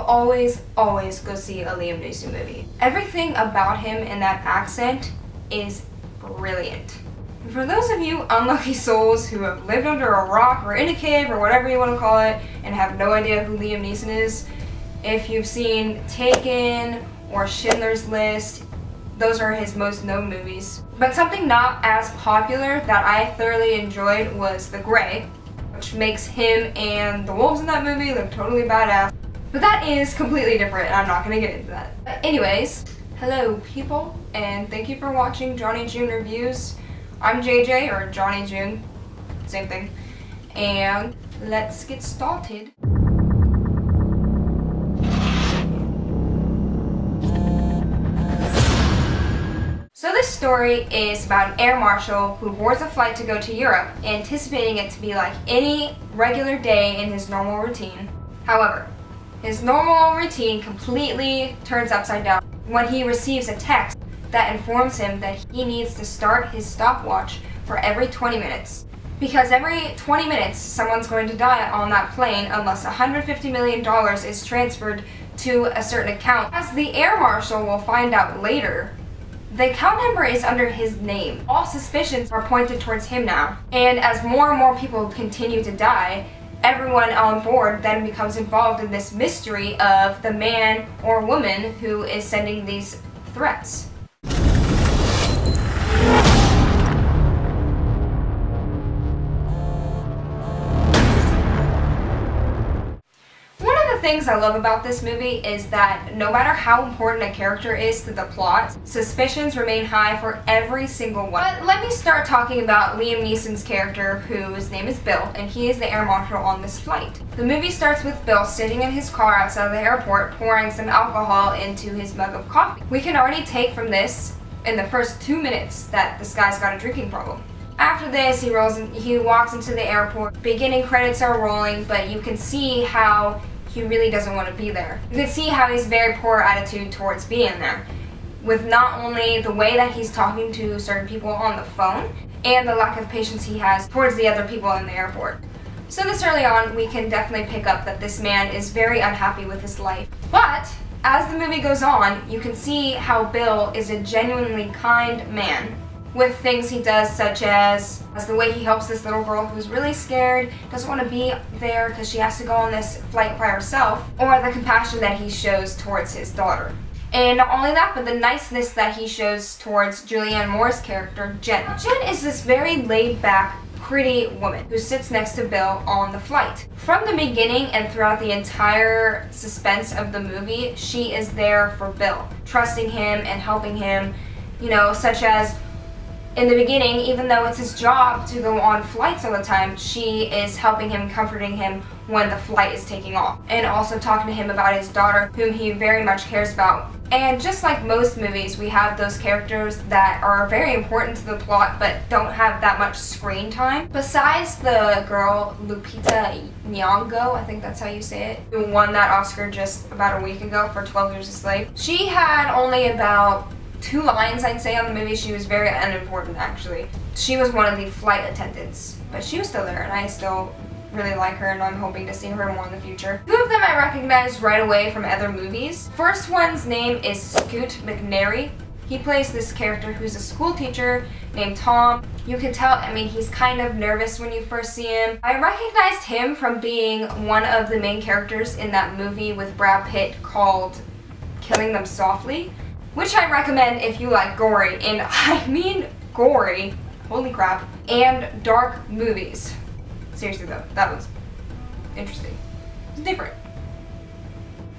always go see a Liam Neeson movie. Everything about him and that accent is brilliant. And for those of you unlucky souls who have lived under a rock or in a cave or whatever you want to call it and have no idea who Liam Neeson is, if you've seen Taken or Schindler's List, those are his most known movies. But something not as popular that I thoroughly enjoyed was The Grey, which makes him and the wolves in that movie look totally badass. But that is completely different, and I'm not going to get into that. But anyways, hello people, and thank you for watching Johnnie June Reviews. I'm JJ, or Johnnie June, same thing. And let's get started. So this story is about an air marshal who boards a flight to go to Europe, anticipating it to be like any regular day in his normal routine. However, his normal routine completely turns upside down when he receives a text that informs him that he needs to start his stopwatch for every 20 minutes. Because every 20 minutes, someone's going to die on that plane unless $150 million is transferred to a certain account. As the air marshal will find out later, the account number is under his name. All suspicions are pointed towards him now. And as more and more people continue to die, everyone on board then becomes involved in this mystery of the man or woman who is sending these threats. Things I love about this movie is that no matter how important a character is to the plot, suspicions remain high for every single one. But let me start talking about Liam Neeson's character, whose name is Bill, and he is the air marshal on this flight. The movie starts with Bill sitting in his car outside of the airport pouring some alcohol into his mug of coffee. We can already take from this, in the first 2 minutes, that this guy's got a drinking problem. After this, he walks into the airport. Beginning credits are rolling, but you can see how he really doesn't want to be there. You can see how he's very poor attitude towards being there, with not only the way that he's talking to certain people on the phone and the lack of patience he has towards the other people in the airport. So this early on, we can definitely pick up that this man is very unhappy with his life. But as the movie goes on, you can see how Bill is a genuinely kind man, with things he does such as the way he helps this little girl who's really scared, doesn't want to be there because she has to go on this flight by herself, or the compassion that he shows towards his daughter. And not only that, but the niceness that he shows towards Julianne Moore's character, Jen. Jen is this very laid-back, pretty woman who sits next to Bill on the flight. From the beginning and throughout the entire suspense of the movie, she is there for Bill, trusting him and helping him, such as in the beginning, even though it's his job to go on flights all the time, she is helping him, comforting him when the flight is taking off. And also talking to him about his daughter, whom he very much cares about. And just like most movies, we have those characters that are very important to the plot but don't have that much screen time. Besides the girl, Lupita Nyong'o, I think that's how you say it, who won that Oscar just about a week ago for 12 Years a Slave. She had only about 2 lines, I'd say, on the movie. She was very unimportant, actually. She was one of the flight attendants, but she was still there, and I still really like her, and I'm hoping to see her more in the future. 2 of them I recognized right away from other movies. First one's name is Scoot McNairy. He plays this character who's a school teacher named Tom. You can tell, he's kind of nervous when you first see him. I recognized him from being one of the main characters in that movie with Brad Pitt called Killing Them Softly, which I recommend if you like gory, and I mean gory, holy crap, and dark movies. Seriously though, that was interesting. It's different.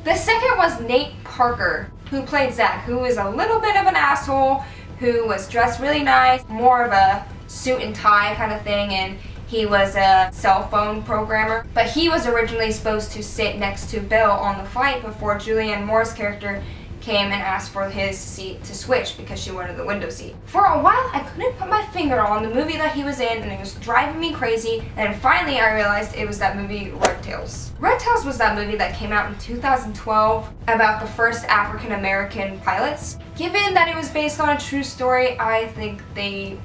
The second was Nate Parker, who played Zach, who is a little bit of an asshole, who was dressed really nice, more of a suit and tie kind of thing, and he was a cell phone programmer. But he was originally supposed to sit next to Bill on the flight before Julianne Moore's character came and asked for his seat to switch because she wanted the window seat. For a while, I couldn't put my finger on the movie that he was in, and it was driving me crazy, and finally I realized it was that movie Red Tails. Red Tails was that movie that came out in 2012 about the first African American pilots. Given that it was based on a true story, I think they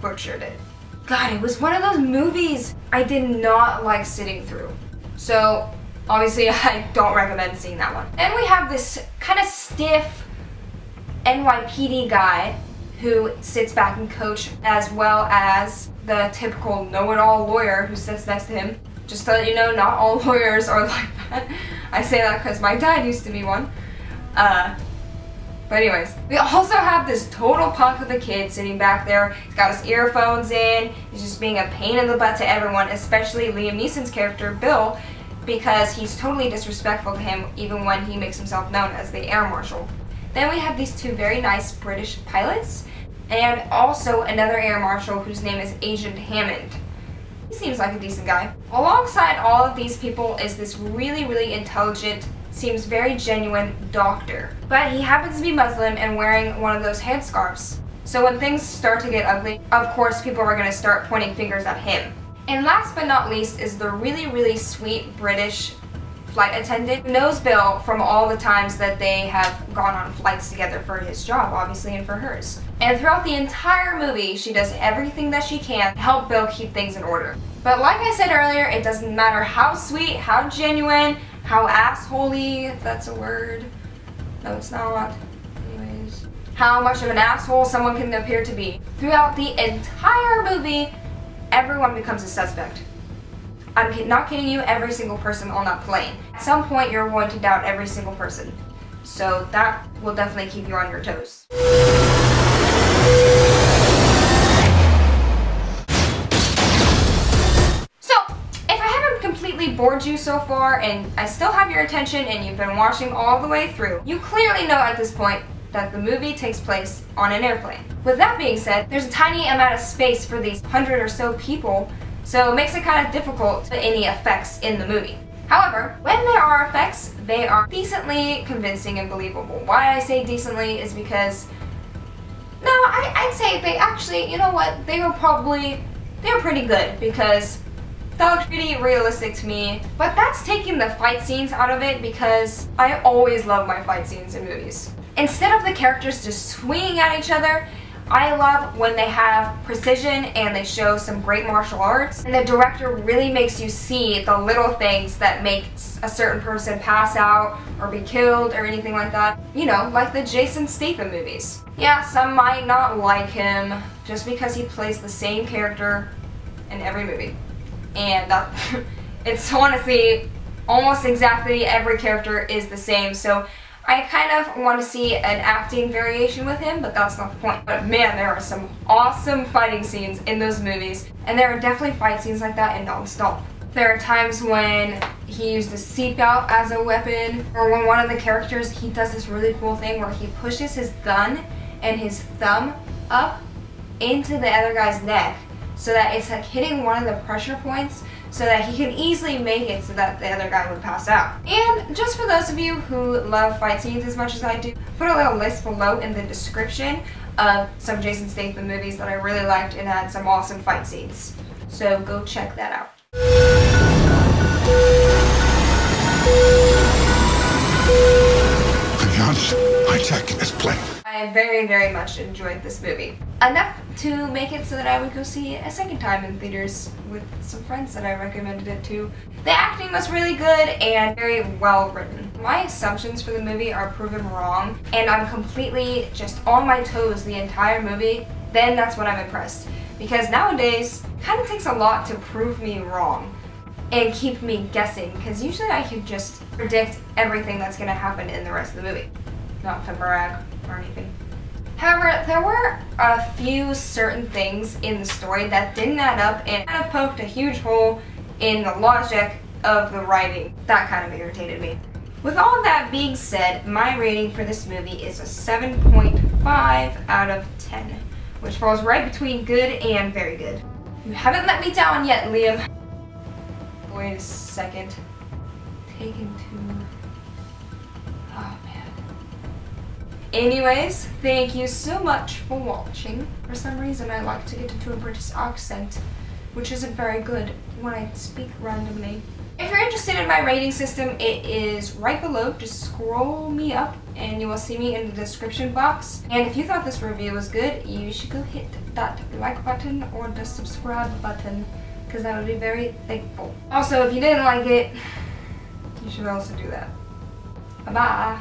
butchered it. God, it was one of those movies I did not like sitting through. So Obviously, I don't recommend seeing that one. Then we have this kind of stiff NYPD guy who sits back and coach, as well as the typical know-it-all lawyer who sits next to him. Just to let you know, not all lawyers are like that. I say that because my dad used to be one. But anyways, we also have this total punk of a kid sitting back there. He's got his earphones in. He's just being a pain in the butt to everyone, especially Liam Neeson's character, Bill, because he's totally disrespectful to him even when he makes himself known as the air marshal. Then we have these two very nice British pilots, and also another air marshal whose name is Agent Hammond. He seems like a decent guy. Alongside all of these people is this really, really intelligent, seems very genuine doctor. But he happens to be Muslim and wearing one of those headscarves. So when things start to get ugly, of course people are going to start pointing fingers at him. And last but not least is the really, really sweet British flight attendant who knows Bill from all the times that they have gone on flights together for his job, obviously, and for hers. And throughout the entire movie, she does everything that she can to help Bill keep things in order. But like I said earlier, it doesn't matter how sweet, how genuine, how assholey, if that's a word. No, it's not. Anyways. How much of an asshole someone can appear to be. Throughout the entire movie, everyone becomes a suspect. I'm not kidding you, every single person on that plane. At some point, you're going to doubt every single person. So that will definitely keep you on your toes. So, if I haven't completely bored you so far, and I still have your attention and you've been watching all the way through, you clearly know at this point that the movie takes place on an airplane. With that being said, there's a tiny amount of space for these 100 or so people, so it makes it kind of difficult to put any effects in the movie. However, when there are effects, they are decently convincing and believable. Why I say decently is because, no, I'd say they actually, you know what, they were pretty good, because that looked pretty realistic to me. But that's taking the fight scenes out of it, because I always love my fight scenes in movies. Instead of the characters just swinging at each other, I love when they have precision and they show some great martial arts, and the director really makes you see the little things that make a certain person pass out or be killed or anything like that. You know, like the Jason Statham movies. Yeah, some might not like him just because he plays the same character in every movie. And it's honestly almost exactly every character is the same, so I kind of want to see an acting variation with him, but that's not the point. But man, there are some awesome fighting scenes in those movies, and there are definitely fight scenes like that in Non-Stop. There are times when he used a seatbelt as a weapon, or when one of the characters, he does this really cool thing where he pushes his gun and his thumb up into the other guy's neck so that it's like hitting one of the pressure points, so that he can easily make it so that the other guy would pass out. And just for those of you who love fight scenes as much as I do, put a little list below in the description of some Jason Statham movies that I really liked and had some awesome fight scenes. So go check that out. Advance high-tech as planned. I very, very much enjoyed this movie. Enough to make it so that I would go see it a second time in theaters with some friends that I recommended it to. The acting was really good and very well written. My assumptions for the movie are proven wrong, and I'm completely just on my toes the entire movie. Then that's when I'm impressed. Because nowadays, it kind of takes a lot to prove me wrong and keep me guessing, because usually I can just predict everything that's going to happen in the rest of the movie. Not to brag or anything. However, there were a few certain things in the story that didn't add up and kind of poked a huge hole in the logic of the writing. That kind of irritated me. With all of that being said, my rating for this movie is a 7.5 out of 10, which falls right between good and very good. You haven't let me down yet, Liam. Wait a second. Taken two. Oh man. Anyways, thank you so much for watching. For some reason I like to get into a British accent, which isn't very good when I speak randomly. If you're interested in my rating system, it is right below. Just scroll me up and you will see me in the description box. And if you thought this review was good, you should go hit that like button or the subscribe button, because I would be very thankful. Also, if you didn't like it, You should also do that. Bye-bye.